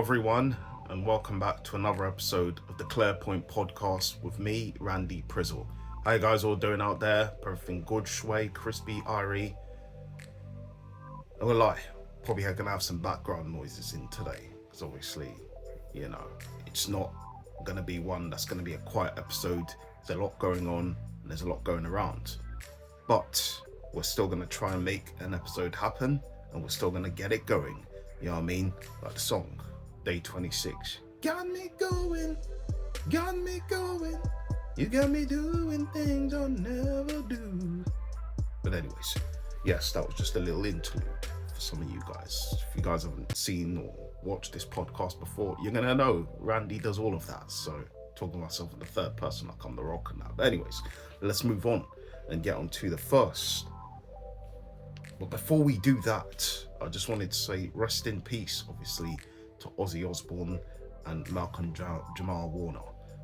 everyone, and welcome back to another episode of the Clarepoint podcast with me, Randy Prizzle. How you guys all doing out there? Everything good, shway, crispy, irie? I won't lie, probably gonna have some background noises in today, because obviously, it's not gonna be one that's gonna be a quiet episode. There's a lot going on, and there's a lot going around. But we're still gonna try and make an episode happen, and we're still gonna get it going. You know what I mean? Like the song, Day 26. Got me going, you got me doing things I'll never do. But anyways, yes, that was just a little interlude for some of you guys. If you guys haven't seen or watched this podcast before, you're gonna know Randy does all of that. So talking myself in the third person like I'm the rocker now. But anyways, let's move on and get on to the first. But before we do that, I just wanted to say rest in peace, obviously, to Ozzy Osbourne and Malcolm Jamal Warner.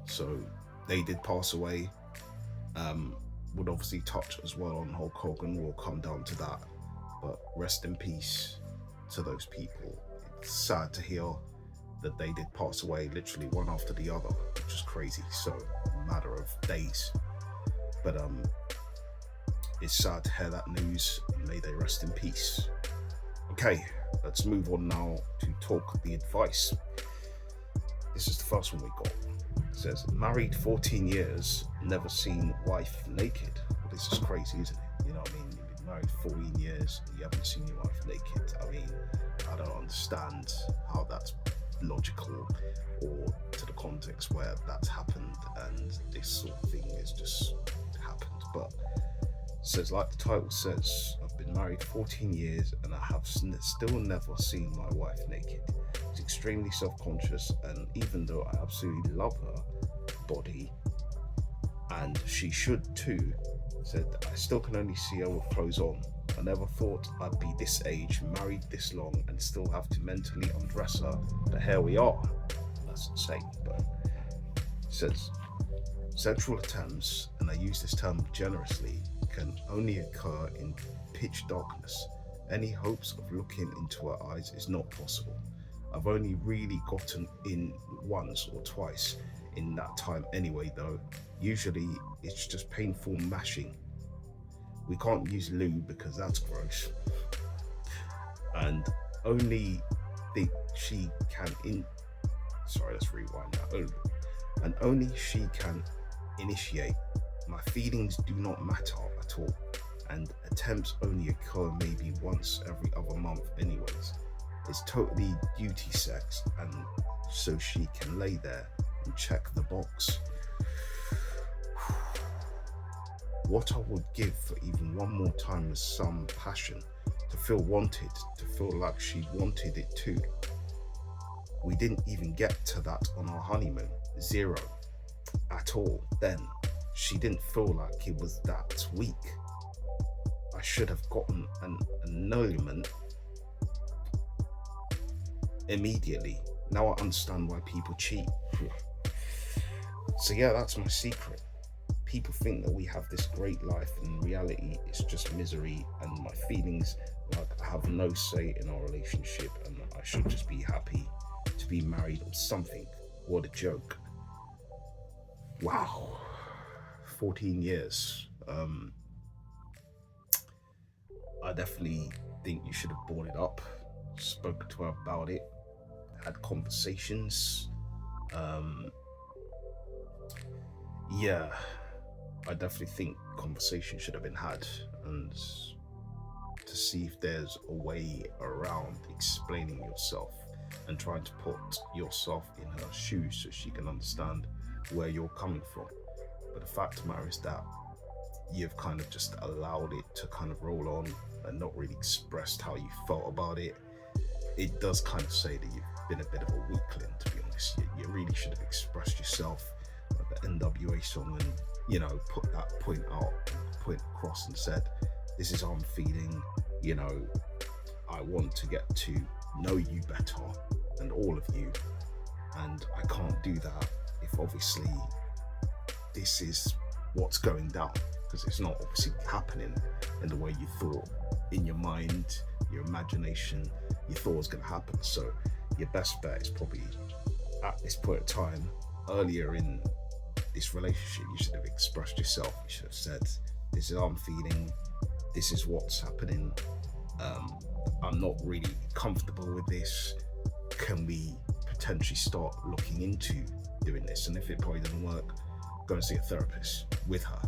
So they did pass away. Would obviously touch as well on Hulk Hogan. We'll come down to that. But rest in peace to those people. It's sad to hear that they did pass away literally one after the other, which is crazy. So a matter of days. But it's sad to hear that news. May they rest in peace. Okay, let's move on now to talk the advice. This is the first one we got. It says, married 14 years, never seen wife naked. Well, this is crazy, isn't it? You know what I mean? You've been married 14 years, you haven't seen your wife naked. I mean, I don't understand how that's logical or to the context where that's happened and this sort of thing has just happened. But it says, like the title says, I've been married 14 years and I have still never seen my wife naked. She's extremely self-conscious, and even though I absolutely love her body, and she should too, said I still can only see her with clothes on. I never thought I'd be this age, married this long, and still have to mentally undress her, but here we are. That's insane. But it says, sexual attempts, and I use this term generously, can only occur in pitch darkness. Any hopes of looking into her eyes is not possible. I've only really gotten in once or twice in that time anyway though. Usually it's just painful mashing. We can't use lube because that's gross. And only think she can let's rewind that. And only she can initiate. My feelings do not matter at all, and attempts only occur maybe once every other month anyways. It's totally duty sex, and so she can lay there and check the box. What I would give for even one more time with some passion, to feel wanted, to feel like she wanted it too. We didn't even get to that on our honeymoon. Zero at all then. She didn't feel like it was that weak. I should have gotten an annulment immediately. Now I understand why people cheat. So yeah, that's my secret. People think that we have this great life, and in reality it's just misery, and my feelings like I have no say in our relationship, and I should just be happy to be married or something. What a joke. Wow. 14 years. I definitely think you should have brought it up, spoke to her about it, had conversations. Yeah, I definitely think conversation should have been had, and to see if there's a way around explaining yourself and trying to put yourself in her shoes so she can understand where you're coming from. But the fact of the matter is that you've kind of just allowed it to kind of roll on and not really expressed how you felt about it. It does kind of say that you've been a bit of a weakling, to be honest. You really should have expressed yourself, like the NWA song, and put that point across and said, this is how I'm feeling, I want to get to know you better, and all of you, and I can't do that if obviously this is what's going down, because it's not obviously happening in the way you thought in your mind, your imagination, you thought it was going to happen. So your best bet is probably at this point in time, earlier in this relationship, you should have expressed yourself. You should have said, this is how I'm feeling, this is what's happening, I'm not really comfortable with this, can we potentially start looking into doing this? And if it probably doesn't work, go and see a therapist with her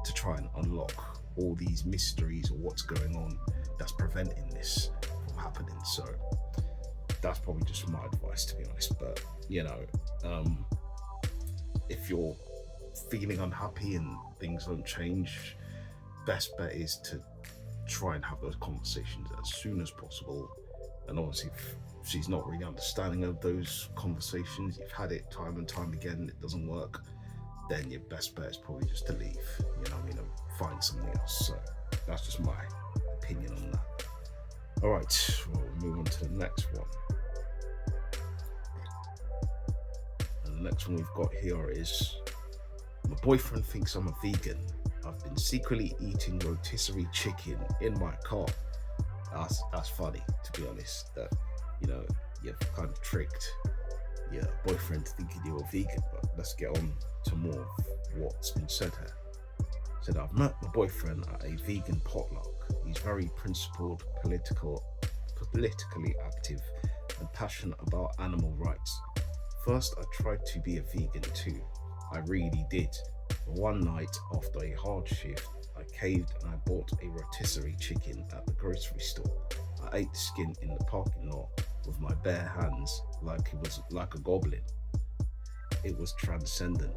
to try and unlock all these mysteries or what's going on that's preventing this from happening. So that's probably just my advice, to be honest. But if you're feeling unhappy and things don't change, best bet is to try and have those conversations as soon as possible. And obviously, if she's not really understanding of those conversations, you've had it time and time again, it doesn't work, then your best bet is probably just to leave, and find something else. So that's just my opinion on that. All right, well, we'll move on to the next one. And the next one we've got here is, my boyfriend thinks I'm a vegan. I've been secretly eating rotisserie chicken in my car. That's funny, to be honest, that you've kind of tricked your boyfriend thinking you're a vegan. But let's get on to more of what's been said here. Said, I've met my boyfriend at a vegan potluck. He's very principled, politically active, and passionate about animal rights. First, I tried to be a vegan too. I really did. But one night after a hard shift, I caved and I bought a rotisserie chicken at the grocery store. I ate the skin in the parking lot with my bare hands like it was like a goblin. It was transcendent.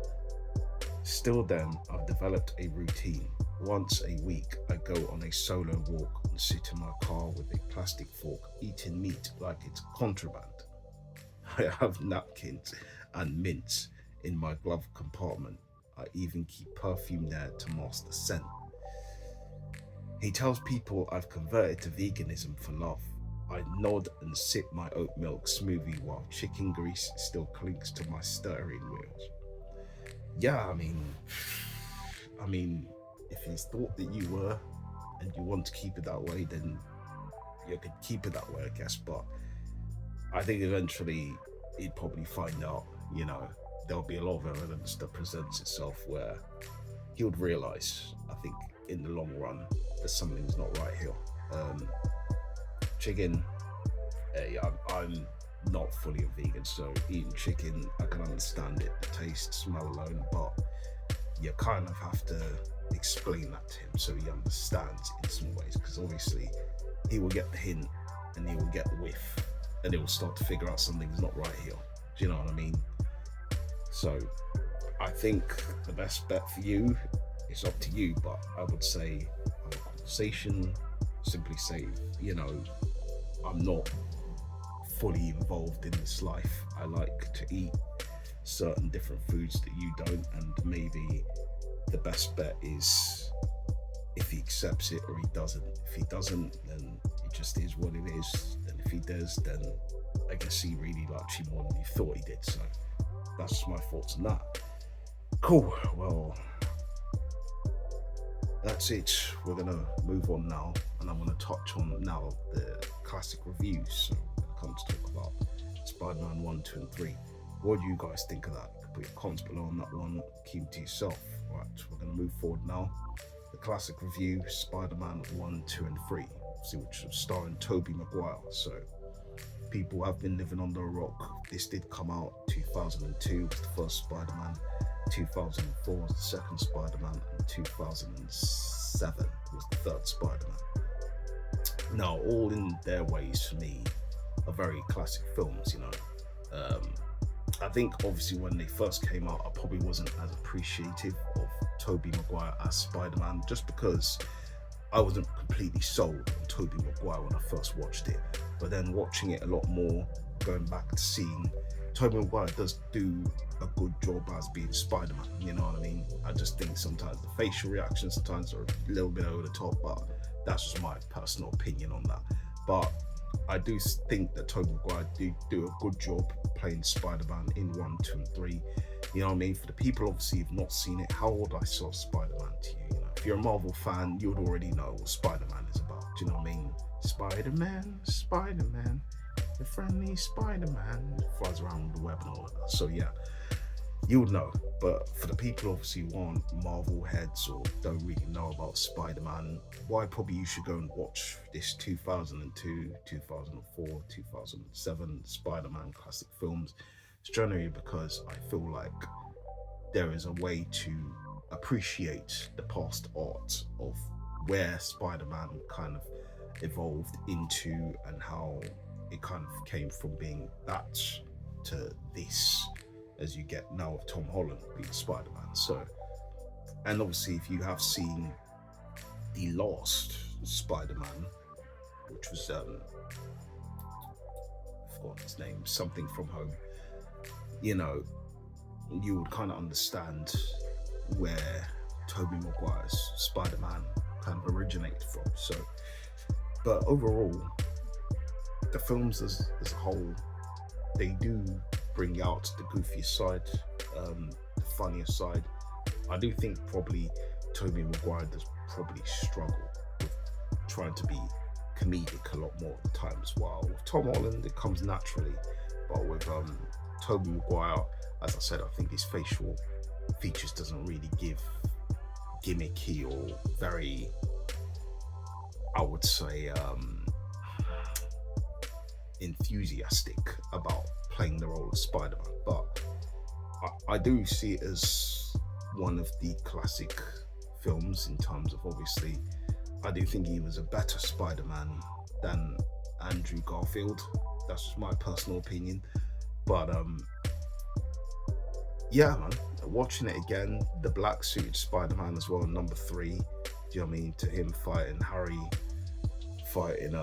Still then, I've developed a routine. Once a week, I go on a solo walk and sit in my car with a plastic fork, eating meat like it's contraband. I have napkins and mints in my glove compartment. I even keep perfume there to mask the scent. He tells people I've converted to veganism for love. I nod and sip my oat milk smoothie while chicken grease still clinks to my steering wheels. Yeah, I mean, if he's thought that you were and you want to keep it that way, then you could keep it that way, I guess. But I think eventually he'd probably find out, there'll be a lot of evidence that presents itself where he would realize, I think, in the long run, that something's not right here. Chicken, I'm not fully a vegan, so eating chicken, I can understand it, the taste, smell alone, but you kind of have to explain that to him so he understands in some ways, because obviously he will get the hint and he will get the whiff and he will start to figure out something's not right here. Do you know what I mean? So I think the best bet for you is up to you, but I would say have a conversation, simply say, I'm not fully involved in this life. I like to eat certain different foods that you don't, and maybe the best bet is if he accepts it or he doesn't. If he doesn't, then it just is what it is. And if he does, then I guess he really likes you more than you thought he did. So that's just my thoughts on that. Cool, well, that's it. We're gonna move on now, and I'm gonna touch on now the classic reviews. So I'm gonna come to talk about Spider-Man 1, 2, and 3. What do you guys think of that? You can put your comments below on that one, keep it to yourself. Right, we're gonna move forward now. The classic review, Spider-Man 1, 2, and 3, which was starring Tobey Maguire. So people have been living under a rock. This did come out 2002 was the first Spider-Man, 2004 was the second Spider-Man, and 2007 was the third Spider-Man. Now, all in their ways for me are very classic films, I think obviously when they first came out, I probably wasn't as appreciative of Tobey Maguire as Spider-Man, just because I wasn't completely sold on Tobey Maguire when I first watched it. But then watching it a lot more, going back to seeing Tobey Maguire does do a good job as being Spider-Man, you know what I mean? I just think sometimes the facial reactions sometimes are a little bit over the top, but that's just my personal opinion on that. But I do think that Tobey Maguire do a good job playing Spider-Man in 1, 2, and 3. You know what I mean? For the people obviously who've not seen it, how would I sell Spider-Man to you? If you're a Marvel fan, you would already know what Spider-Man is about. Do you know what I mean? Spider-Man, Spider-Man. the friendly Spider-Man flies around the web and all of that. So yeah, you would know. But for the people obviously who aren't Marvel heads or don't really know about Spider-Man, why probably you should go and watch this 2002, 2004, 2007 Spider-Man classic films. It's generally because I feel like there is a way to appreciate the past art of where Spider-Man kind of evolved into and how it kind of came from being that to this, as you get now with Tom Holland being Spider-Man. So, and obviously if you have seen the last Spider-Man, which was I forgot his name, something from home, you know, you would kind of understand where Tobey Maguire's Spider-Man kind of originated from. So, but overall, the films as a whole, they do bring out the goofiest side, the funniest side. I do think probably Tobey Maguire does probably struggle with trying to be comedic a lot more of the times, while with Tom Holland it comes naturally. But with Tobey Maguire, as I said, I think his facial features doesn't really give gimmicky or very, I would say, enthusiastic about playing the role of Spider-Man. But I do see it as one of the classic films in terms of, obviously, I do think he was a better Spider-Man than Andrew Garfield. That's just my personal opinion. But yeah, man, watching it again, the black suit Spider-Man as well, number 3. Do you know what I mean? To him fighting Harry, fighting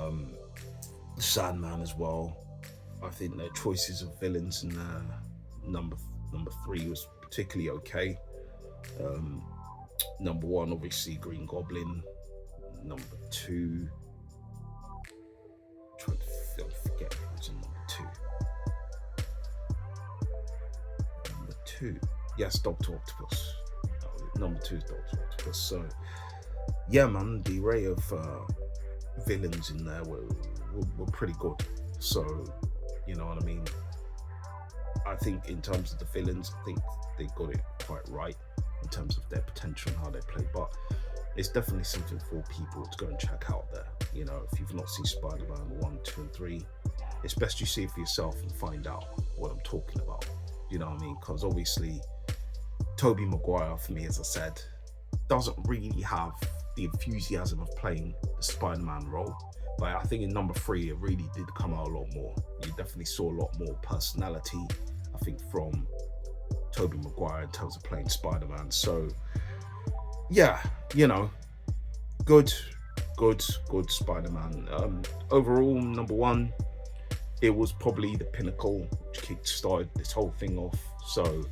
Sandman as well. I think their choices of villains in number 3 was particularly okay. Number 1, obviously Green Goblin. Number 2, I'm trying to forget who was in number 2. Number 2, yes, Dr. Octopus. Number 2 is Dr. Octopus. So yeah, man, the array of villains in there were pretty good. So, you know what I mean? I think in terms of the villains, I think they got it quite right in terms of their potential and how they play. But it's definitely something for people to go and check out there. You know, if you've not seen Spider-Man 1, 2, and 3, it's best you see it for yourself and find out what I'm talking about. You know what I mean? Because obviously, Tobey Maguire, for me, as I said, doesn't really have the enthusiasm of playing the Spider-Man role. But I think in number 3, it really did come out a lot more. You definitely saw a lot more personality, I think, from Tobey Maguire in terms of playing Spider-Man. So, yeah, you know, good Spider-Man. Overall, number 1, it was probably the pinnacle which kick-started this whole thing off. So,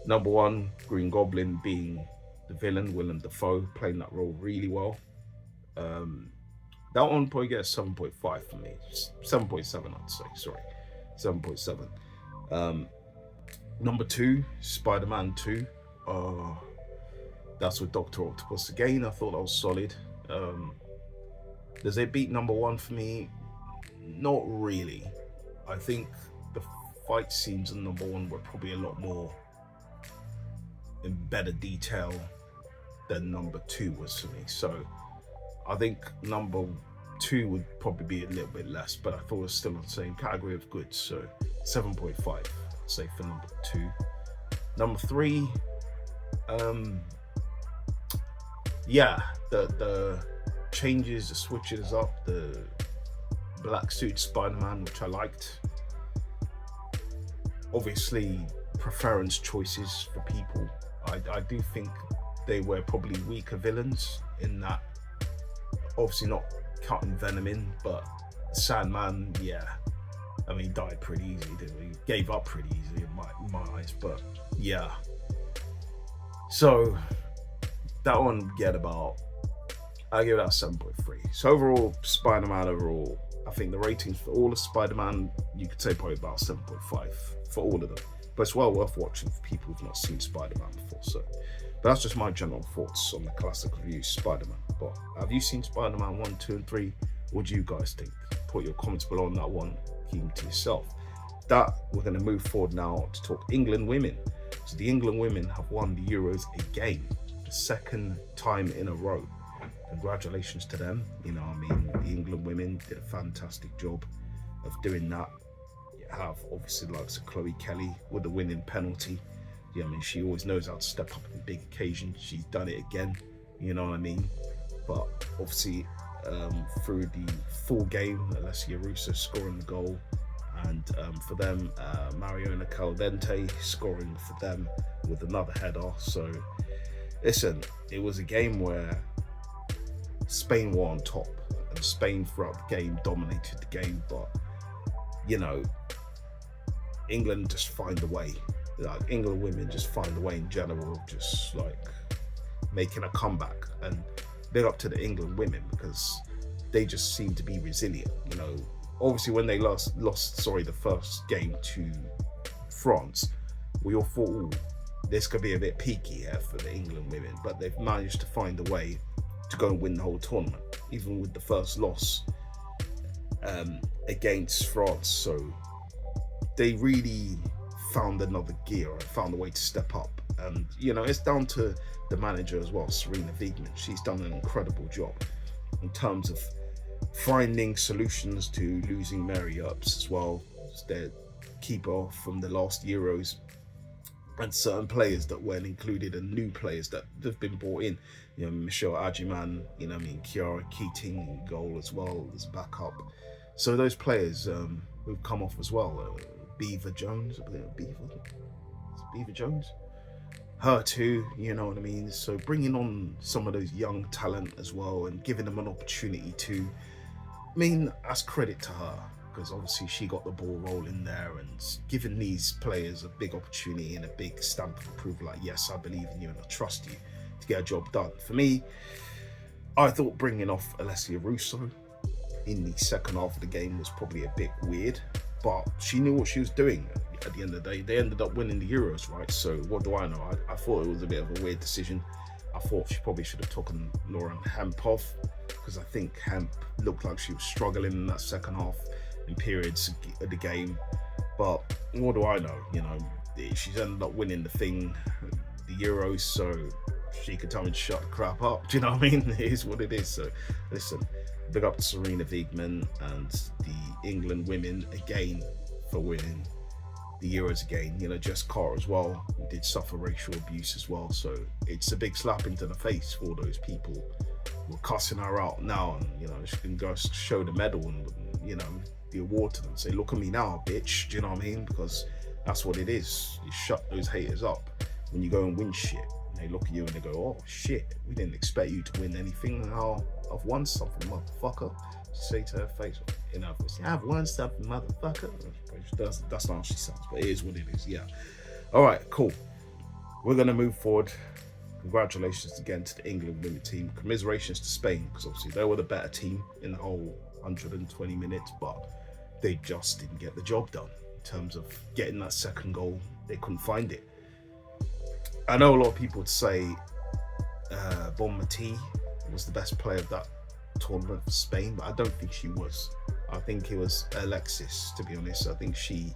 number 1, Green Goblin being the villain, Willem Dafoe, playing that role really well. That one probably gets 7.5 for me. 7.7, I'd say. Sorry, 7.7. Number 2, Spider-Man 2. That's with Dr. Octopus again. I thought that was solid. Does it beat number 1 for me? Not really. I think the fight scenes in number 1 were probably a lot more in better detail than number 2 was for me. So I think number 2 would probably be a little bit less, but I thought it was still in the same category of good. So 7.5, I'd say, for number 2. Number 3, yeah, the changes, the switches up, the black suit Spider-Man, which I liked. Obviously, preference choices for people. I do think they were probably weaker villains in that. Obviously not cutting Venom in, but Sandman, yeah, I mean, he died pretty easily, didn't he? He gave up pretty easily in my eyes, but yeah. So that one get about, I give that 7.3. So overall, Spider-Man overall, I think the ratings for all of Spider-Man, you could say probably about 7.5 for all of them. But it's well worth watching for people who've not seen Spider-Man before. So, but that's just my general thoughts on the classic review Spider-Man. But have you seen Spider-Man 1, 2, and 3? What do you guys think? Put your comments below on that one. Keep them to yourself. That we're going to move forward now to talk England women. So the England women have won the Euros again, the second time in a row. Congratulations to them. You know, I mean, the England women did a fantastic job of doing that. You have obviously likes of Chloe Kelly with the winning penalty. Yeah, I mean, she always knows how to step up in big occasions. She's done it again. You know what I mean? But obviously, through the full game, Alessia Russo scoring the goal, and for them, Mariona Caldente scoring for them with another header. So, listen, it was a game where Spain were on top, and Spain throughout the game dominated the game, but you know, England just find a way. Like England women just find a way in general, just like making a comeback. And big up to the England women, because they just seem to be resilient. You know, obviously when they lost the first game to France, we all thought, ooh, this could be a bit peaky here for the England women, but they've managed to find a way to go and win the whole tournament, even with the first loss against France. So they really found another gear and found a way to step up. And you know, it's down to the manager as well, Serena Wiegmann. She's done an incredible job in terms of finding solutions to losing Mary Earps as well, as their keeper from the last Euros, and certain players that weren't included and new players that have been brought in. You know, Michelle Agyman, you know, I mean, Kiara Keating in goal as well as backup. So those players who've come off as well, Beaver Jones, I believe Beaver Jones, her too, you know what I mean? So bringing on some of those young talent as well and giving them an opportunity to, I mean, that's credit to her, because obviously she got the ball rolling there and giving these players a big opportunity and a big stamp of approval, like, yes, I believe in you and I trust you to get a job done. For me, I thought bringing off Alessia Russo in the second half of the game was probably a bit weird, but she knew what she was doing. At the end of the day, they ended up winning the Euros, right? So what do I know? I thought it was a bit of a weird decision. I thought she probably should have taken Lauren Hemp off, because I think Hemp looked like she was struggling in that second half in periods of the game. But what do I know? You know, she's ended up winning the thing, the Euros, so she could tell me to shut the crap up. Do you know what I mean? It is what it is. So listen, big up to Serena Wiegmann and the England women again for winning the Euros again. You know, Jess Carter as well, who did suffer racial abuse as well. So it's a big slap into the face for those people who are cussing her out now. And, you know, she can go show the medal and, you know, the award to them. Say, look at me now, bitch. Do you know what I mean? Because that's what it is. You shut those haters up when you go and win shit. And they look at you and they go, oh shit, we didn't expect you to win anything. Now I've won something, motherfucker. Say to her face, you know, I've won something, motherfucker. That's not how she sounds, but it is what it is. Yeah. All right, cool. We're gonna move forward. Congratulations again to the England women team. Commiserations to Spain, because obviously they were the better team in the whole 120 minutes, but they just didn't get the job done in terms of getting that second goal. They couldn't find it. I know a lot of people would say Bon Mati was the best player of that tournament for Spain, but I don't think she was. I think it was Alexis, to be honest. I think she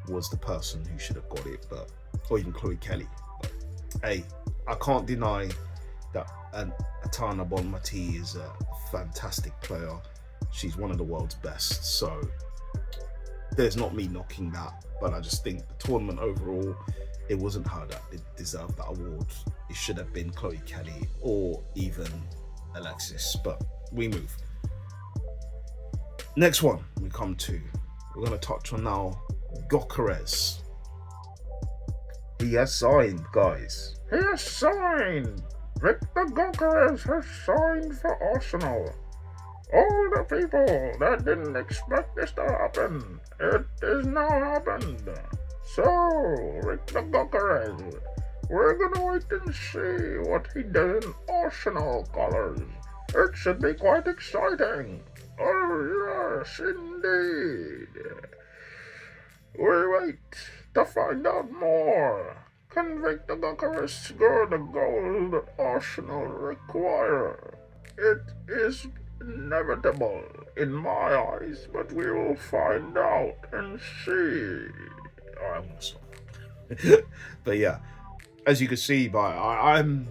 was the person who should have got it, but or even Chloe Kelly. But hey, I can't deny that Atana Bonmati is a fantastic player. She's one of the world's best, so there's not me knocking that, but I just think the tournament overall, it wasn't her that deserved that award. It should have been Chloe Kelly or even Alexis, but we move. Next one we come to, we're going to touch on now Gyökeres. He has signed, guys. He has signed. Viktor Gyökeres has signed for Arsenal. All the people that didn't expect this to happen, it is now happened. So, Viktor Gyökeres, we're gonna wait and see what he does in Arsenal colours. It should be quite exciting. Oh yes, indeed. We wait to find out more. Can Viktor Gyökeres score the goal that Arsenal require? It is inevitable in my eyes, but we will find out and see. Alright, I'm gonna stop. But yeah, as you can see, I'm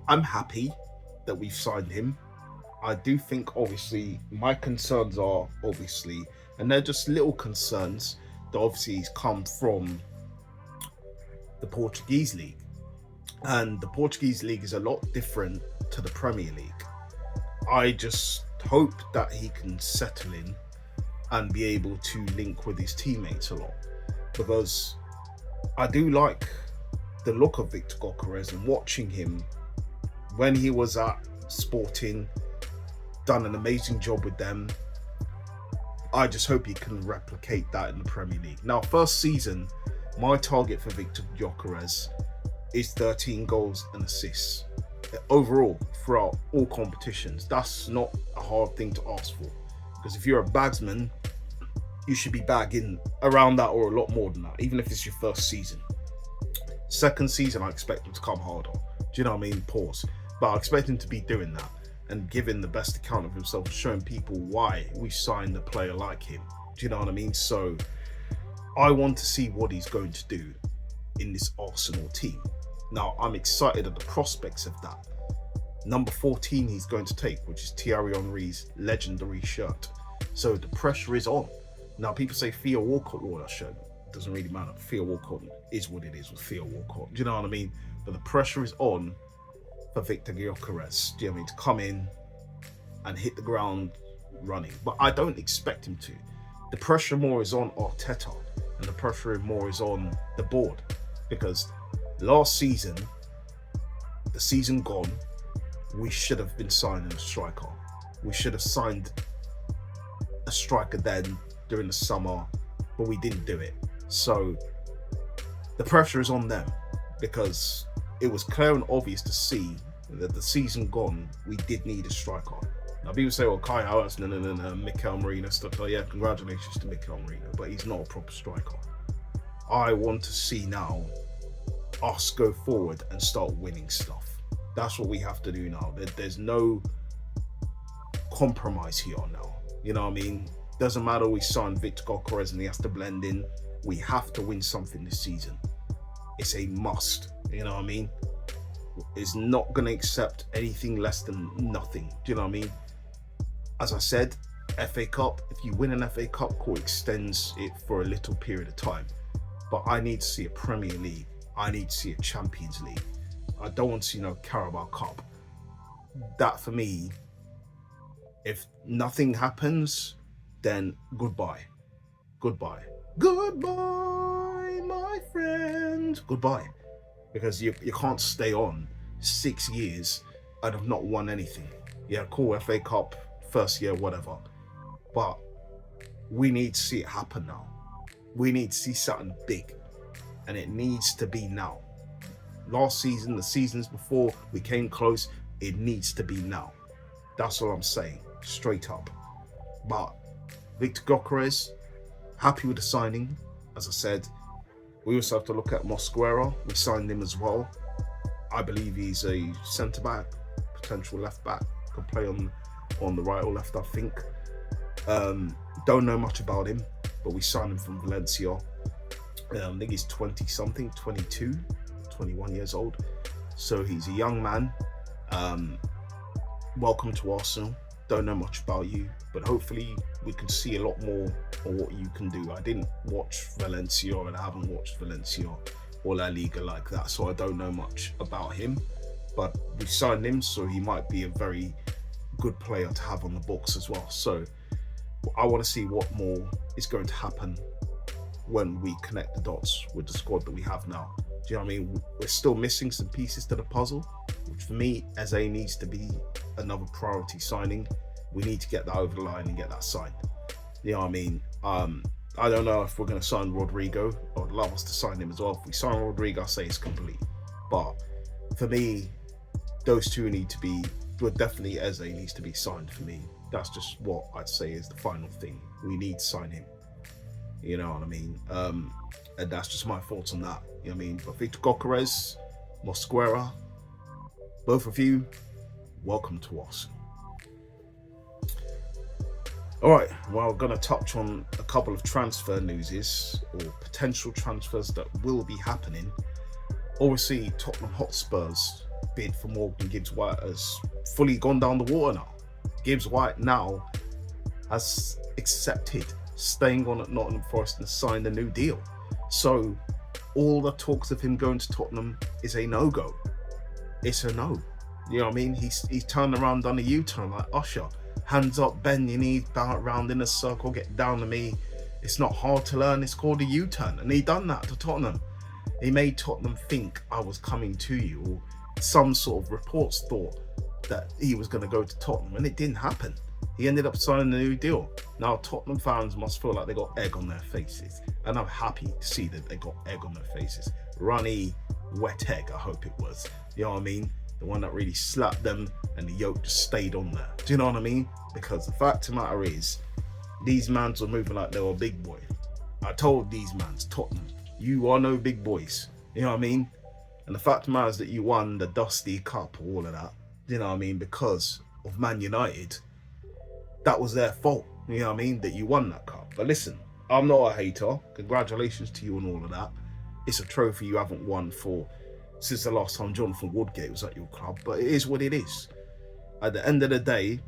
happy that we've signed him. I do think, obviously, my concerns are obviously, and they're just little concerns that obviously has come from the Portuguese league, and the Portuguese league is a lot different to the Premier League. I just hope that he can settle in and be able to link with his teammates a lot, because I do like the look of Viktor Gyökeres, and watching him when he was at Sporting, done an amazing job with them. I just hope he can replicate that in the Premier League. Now, first season, my target for Viktor Gyökeres is 13 goals and assists overall throughout all competitions. That's not a hard thing to ask for, because if you're a bagsman, you should be bagging around that or a lot more than that, even if it's your first season. Second season, I expect him to come harder. Do you know what I mean? Pause. But I expect him to be doing that and giving the best account of himself, showing people why we signed a player like him. Do you know what I mean? So I want to see what he's going to do in this Arsenal team. Now, I'm excited at the prospects of that. Number 14 he's going to take, which is Thierry Henry's legendary shirt. So the pressure is on. Now, people say Theo Walcott wore that shirt. It doesn't really matter. Theo Walcott is what it is with Theo Walcott. Do you know what I mean? But the pressure is on for Viktor Gyökeres, do you know what I mean, to come in and hit the ground running. But I don't expect him to. The pressure more is on Arteta, and the pressure more is on the board, because last season, the season gone, we should have been signing a striker. We should have signed a striker then during the summer, but we didn't do it. So the pressure is on them, because it was clear and obvious to see that the season gone, we did need a striker. Now, people say, well, Kai Havertz, Mikel Merino stuff. Oh, yeah, congratulations to Mikel Merino, but he's not a proper striker. I want to see now us go forward and start winning stuff. That's what we have to do now. There's no compromise here now. You know what I mean? Doesn't matter we sign Viktor Gyökeres and he has to blend in. We have to win something this season. It's a must. You know what I mean? Is not going to accept anything less than nothing. Do you know what I mean? As I said, FA Cup, if you win an FA Cup, cool, extends it for a little period of time. But I need to see a Premier League. I need to see a Champions League. I don't want to see no Carabao Cup. That for me, if nothing happens, then goodbye. Goodbye. Goodbye, my friend. Goodbye. Because you can't stay on 6 years and have not won anything. Yeah, cool, FA Cup, first year, whatever. But we need to see it happen now. We need to see something big. And it needs to be now. Last season, the seasons before, we came close. It needs to be now. That's all I'm saying, straight up. But Viktor Gyökeres, happy with the signing. As I said, we also have to look at Mosquera. We signed him as well. I believe he's a centre-back, potential left-back. Can play on the right or left, I think. Don't know much about him, but we signed him from Valencia. I think he's 20-something, 22, 21 years old. So he's a young man. Welcome to Arsenal. Don't know much about you, but hopefully we can see a lot more of what you can do. I didn't watch Valencia, and I haven't watched Valencia or La Liga like that, so I don't know much about him. But we signed him, so he might be a very good player to have on the books as well. So I want to see what more is going to happen when we connect the dots with the squad that we have now. Do you know what I mean? We're still missing some pieces to the puzzle, which for me, Eze needs to be another priority signing. We need to get that over the line and get that signed. You know what I mean? I don't know if we're going to sign Rodrigo. I would love us to sign him as well. If we sign Rodrigo, I'll say it's complete. But for me, those two need to be, well, definitely Eze needs to be signed for me. That's just what I'd say is the final thing. We need to sign him. You know what I mean? And that's just my thoughts on that. You know what I mean? But Viktor Gyökeres, Mosquera, both of you, welcome to us. All right, well, I'm going to touch on a couple of transfer newses or potential transfers that will be happening. Obviously, Tottenham Hotspur's bid for Morgan Gibbs-White has fully gone down the water now. Gibbs-White now has accepted staying on at Nottingham Forest and signed a new deal. So all the talks of him going to Tottenham is a no-go. It's a no. You know what I mean? He's turned around, done a U-turn like Usher. Hands up, bend your knees, bow around in a circle, get down to me. It's not hard to learn. It's called a U-turn. And he done that to Tottenham. He made Tottenham think I was coming to you, or some sort of reports thought that he was going to go to Tottenham, and it didn't happen. He ended up signing a new deal. Now Tottenham fans must feel like they got egg on their faces, and I'm happy to see that they got egg on their faces. Runny, wet egg, I hope it was. You know what I mean? The one that really slapped them and the yolk just stayed on there. Do you know what I mean? Because the fact of the matter is, these mans were moving like they were big boy. I told these mans, Tottenham, you are no big boys. You know what I mean? And the fact of the matter is that you won the Dusty Cup, all of that. You know what I mean? Because of Man United, that was their fault. You know what I mean? That you won that cup. But listen, I'm not a hater. Congratulations to you and all of that. It's a trophy you haven't won since the last time Jonathan Woodgate was at your club. But it is what it is. At the end of the day,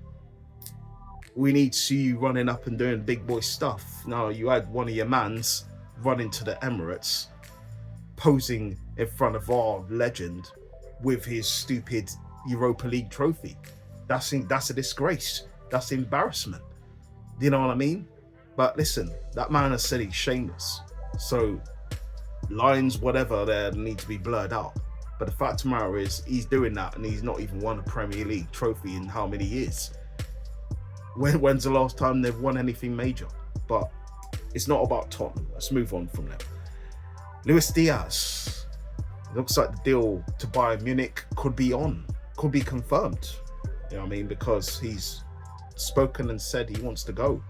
we need to see you running up and doing big boy stuff. Now, you had one of your mans running to the Emirates, posing in front of our legend with his stupid Europa League trophy. That's a disgrace. That's embarrassment. Do you know what I mean? But listen, that man has said he's shameless. So lines, whatever, there need to be blurred out. But the fact of the matter is, he's doing that and he's not even won a Premier League trophy in how many years? When's the last time they've won anything major? But it's not about Tottenham. Let's move on from them. Luis Diaz. Looks like the deal to Bayern Munich could be confirmed. You know what I mean? Because he's spoken and said he wants to go.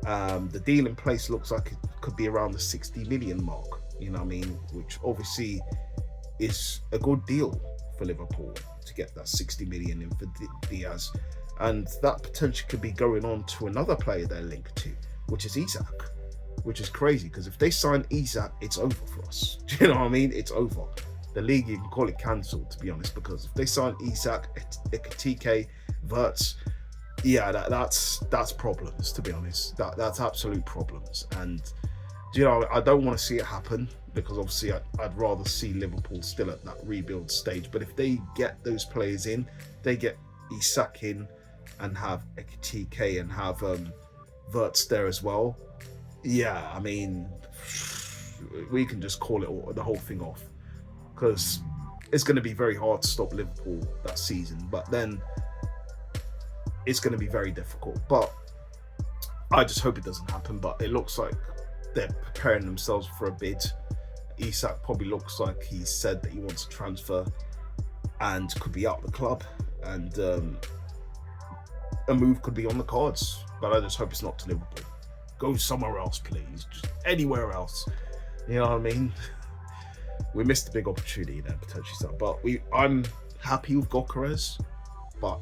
The deal in place looks like it could be around the 60 million mark. You know what I mean? Which obviously is a good deal for Liverpool to get that 60 million in for Diaz. And that potentially could be going on to another player they're linked to, which is Isak. Which is crazy, because if they sign Isak, it's over for us. Do you know what I mean? It's over. The league, you can call it cancelled, to be honest, because if they sign Isak, Ekitike, Wirtz, yeah, that's problems, to be honest. That's absolute problems. And, you know, I don't want to see it happen, because obviously I'd rather see Liverpool still at that rebuild stage. But if they get those players in, they get Isak in and have Ekitike and have Wirtz there as well. Yeah, I mean, we can just call it the whole thing off, because it's going to be very hard to stop Liverpool that season. But then it's going to be very difficult. But I just hope it doesn't happen. But it looks like they're preparing themselves for a bid. Isak probably looks like he said that he wants to transfer and could be out of the club, and a move could be on the cards. But I just hope it's not to Liverpool. Go somewhere else, please. Just anywhere else. You know what I mean? We missed a big opportunity there, potentially. But I'm happy with Gyökeres, but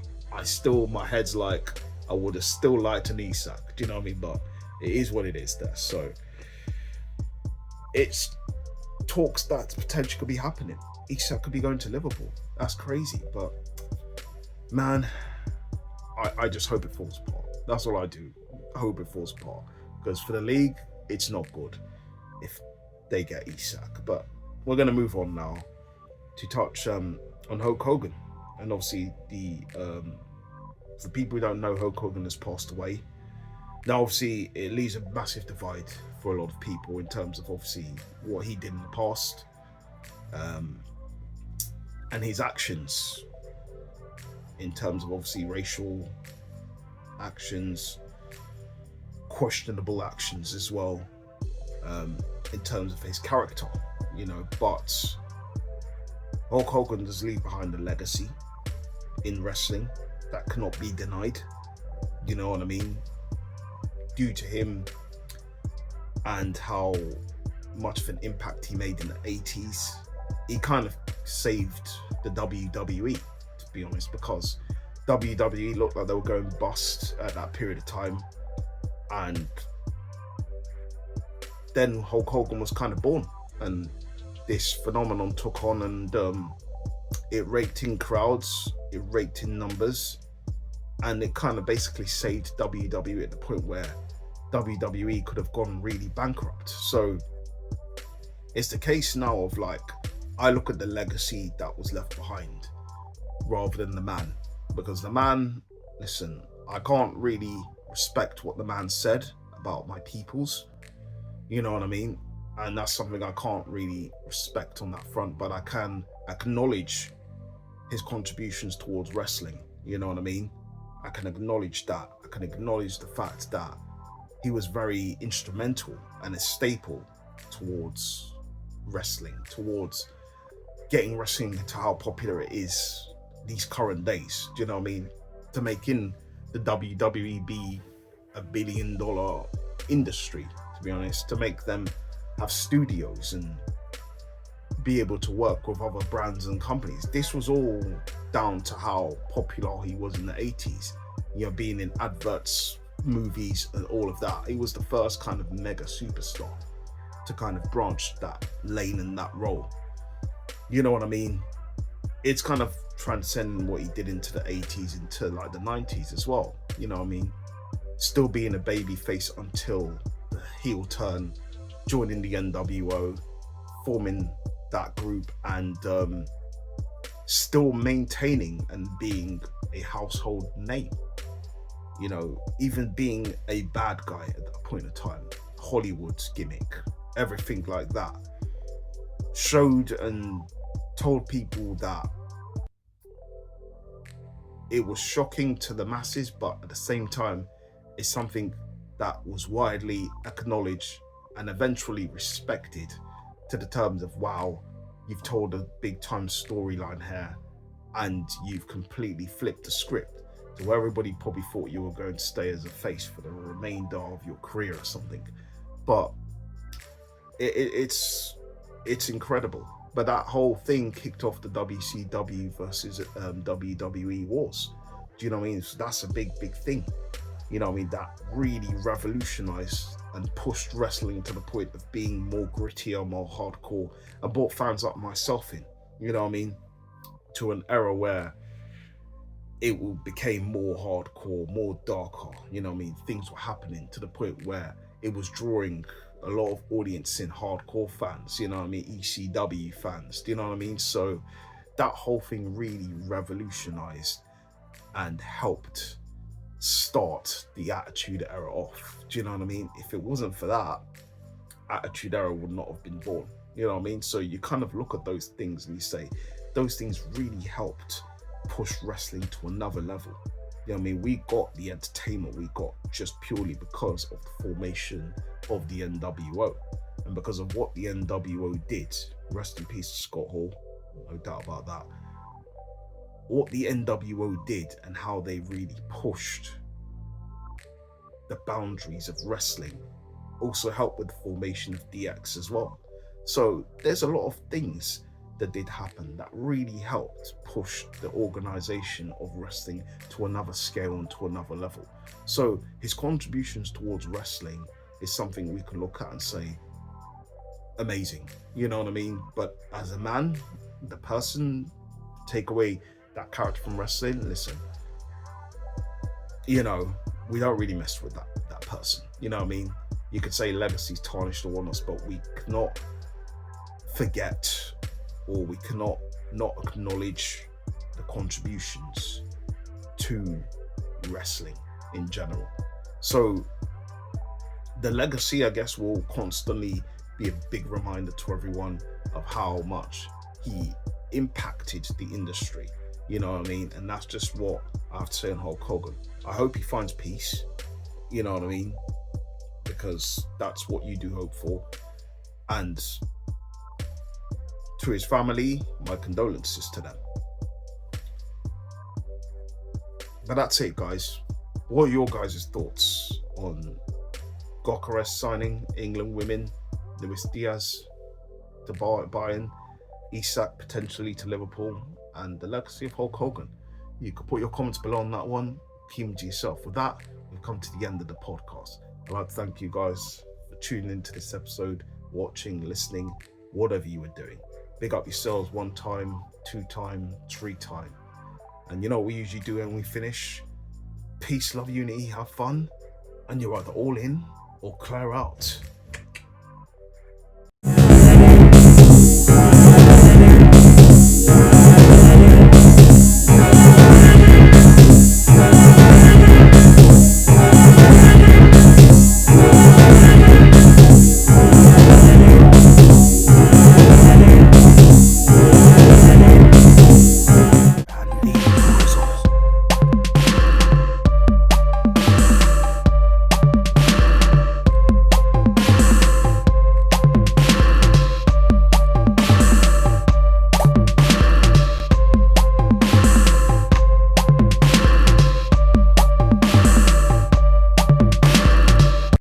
my head's like, I would have still liked an Isak. Do you know what I mean? But it is what it is there. So it's talks that potentially could be happening. Isak could be going to Liverpool. That's crazy. But man, I just hope it falls apart. That's all I do. I hope it falls apart. Because for the league, it's not good if they get Isak. But we're going to move on now to touch on Hulk Hogan. And obviously, for people who don't know, Hulk Hogan has passed away. Now, obviously, it leaves a massive divide for a lot of people in terms of, obviously, what he did in the past and his actions in terms of, obviously, racial actions, questionable actions as well, in terms of his character, you know. But Hulk Hogan does leave behind a legacy in wrestling that cannot be denied, you know what I mean, due to him and how much of an impact he made in the 80s. He kind of saved the WWE, to be honest, because WWE looked like they were going bust at that period of time, and then Hulk Hogan was kind of born, and this phenomenon took on, and it raked in crowds, it raked in numbers, and it kind of basically saved WWE at the point where WWE could have gone really bankrupt. So it's the case now of like, I look at the legacy that was left behind rather than the man, because the man, listen, I can't really respect what the man said about my peoples, you know what I mean? And that's something I can't really respect on that front, but I can acknowledge his contributions towards wrestling, you know what I mean? I can acknowledge that. I can acknowledge the fact that he was very instrumental and a staple towards wrestling, towards getting wrestling into how popular it is these current days. Do you know what I mean? To making the WWE be $1 billion industry, to be honest, to make them have studios and be able to work with other brands and companies. This was all down to how popular he was in the 80s, you know, being in adverts, movies, and all of that. He was the first kind of mega superstar to kind of branch that lane and that role. You know what I mean? It's kind of transcending what he did into the 80s, into like the 90s as well. You know what I mean? Still being a baby face until the heel turn, joining the NWO, forming that group, and still maintaining and being a household name. You know, even being a bad guy at that point of time, Hollywood's gimmick, everything like that, showed and told people that it was shocking to the masses, but at the same time, it's something that was widely acknowledged and eventually respected, to the terms of, wow, you've told a big time storyline here and you've completely flipped the script to where everybody probably thought you were going to stay as a face for the remainder of your career or something. But it's incredible. But that whole thing kicked off the WCW versus WWE wars. Do you know what I mean? So that's a big thing. You know what I mean? That really revolutionized and pushed wrestling to the point of being more grittier, more hardcore, and brought fans like myself in, you know what I mean, to an era where it became more hardcore, more darker, you know what I mean? Things were happening to the point where it was drawing a lot of audience in, hardcore fans, you know what I mean, ECW fans, do you know what I mean? So that whole thing really revolutionized and helped start the Attitude Era off. Do you know what I mean? If it wasn't for that, Attitude Era would not have been born. You know what I mean? So you kind of look at those things and you say, those things really helped push wrestling to another level. You know what I mean? We got the entertainment we got just purely because of the formation of the NWO. And because of what the NWO did, rest in peace to Scott Hall, no doubt about that. What the NWO did and how they really pushed the boundaries of wrestling also helped with the formation of DX as well. So there's a lot of things that did happen that really helped push the organization of wrestling to another scale and to another level. So his contributions towards wrestling is something we can look at and say, amazing, you know what I mean? But as a man, the person, take away that character from wrestling, listen, you know, we don't really mess with that person, you know what I mean? You could say legacy's tarnished or whatnot, but we cannot forget, or we cannot not acknowledge the contributions to wrestling in general. So the legacy, I guess, will constantly be a big reminder to everyone of how much he impacted the industry, you know what I mean? And that's just what I have to say on Hulk Hogan. I hope he finds peace, you know what I mean? Because that's what you do hope for. And to his family, my condolences to them. But that's it, guys. What are your guys' thoughts on Gyökeres signing England women, Luis Diaz to Bayern, Isak potentially to Liverpool, and the legacy of Hulk Hogan? You can put your comments below on that one. Keep them to yourself. With that, we've come to the end of the podcast. I'd like to thank you guys for tuning into this episode, watching, listening, whatever you were doing. Big up yourselves 1 time, 2 time, 3 time. And you know what we usually do when we finish? Peace, love, unity, have fun. And you're either all in or clear out.